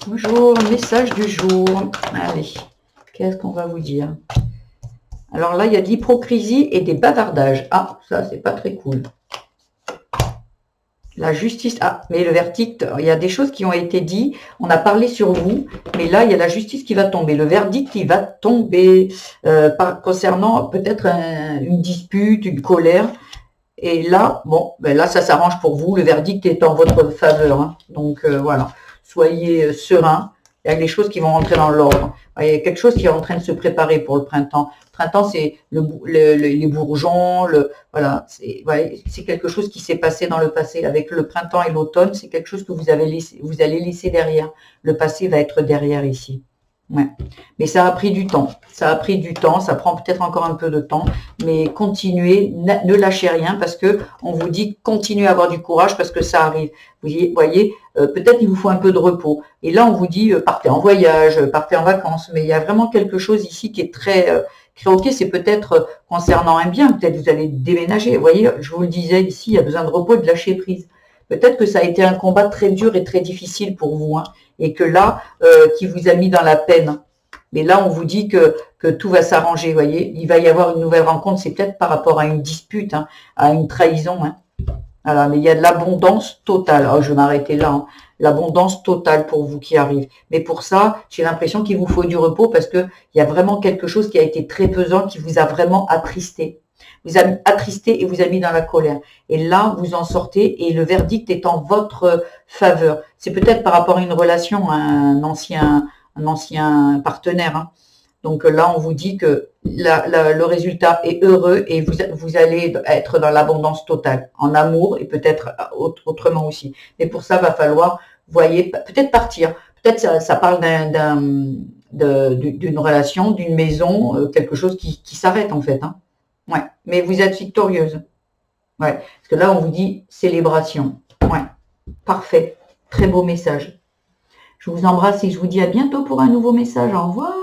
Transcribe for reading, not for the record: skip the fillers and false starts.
Bonjour, message du jour. Allez, qu'est-ce qu'on va vous dire? Alors là, il y a de l'hypocrisie et des bavardages. Ah, ça, c'est pas très cool. La justice. Ah, mais le verdict, il y a des choses qui ont été dites. On a parlé sur vous, mais là, il y a la justice qui va tomber. Le verdict, il va tomber concernant peut-être une dispute, une colère. Et là, bon, ben là, ça s'arrange pour vous. Le verdict est en votre faveur. Hein. Donc, voilà. Soyez serein. Il y a des choses qui vont rentrer dans l'ordre. Il y a quelque chose qui est en train de se préparer pour le printemps. Le printemps, c'est les bourgeons. Voilà, c'est quelque chose qui s'est passé dans le passé. Avec le printemps et l'automne, c'est quelque chose que vous allez laisser derrière. Le passé va être derrière ici. Ouais. Mais ça a pris du temps. Ça a pris du temps. Ça prend peut-être encore un peu de temps. Mais continuez, ne lâchez rien parce que on vous dit continuez à avoir du courage parce que ça arrive. Vous voyez, peut-être il vous faut un peu de repos. Et là, on vous dit partez en voyage, partez en vacances. Mais il y a vraiment quelque chose ici qui est très ok. C'est peut-être concernant un bien. Peut-être vous allez déménager. Vous voyez, je vous le disais ici, il y a besoin de repos et de lâcher prise. Peut-être que ça a été un combat très dur et très difficile pour vous, hein, et que là, qui vous a mis dans la peine. Mais là, on vous dit que tout va s'arranger, vous voyez. Il va y avoir une nouvelle rencontre, c'est peut-être par rapport à une dispute, hein, à une trahison. Hein. Voilà, mais il y a de l'abondance totale. Oh, je vais m'arrêter là. Hein. L'abondance totale pour vous qui arrive. Mais pour ça, j'ai l'impression qu'il vous faut du repos parce que il y a vraiment quelque chose qui a été très pesant, qui vous a vraiment attristé. Vous a attristé et vous a mis dans la colère. Et là, vous en sortez et le verdict est en votre faveur. C'est peut-être par rapport à une relation, un ancien partenaire. Hein. Donc là, on vous dit que le résultat est heureux et vous allez être dans l'abondance totale, en amour et peut-être autrement aussi. Mais pour ça, va falloir, voyez, peut-être partir. Peut-être ça parle d'une relation, d'une maison, quelque chose qui s'arrête en fait. Hein. Ouais, mais vous êtes victorieuse. Ouais, parce que là, on vous dit célébration. Ouais, parfait. Très beau message. Je vous embrasse et je vous dis à bientôt pour un nouveau message. Au revoir.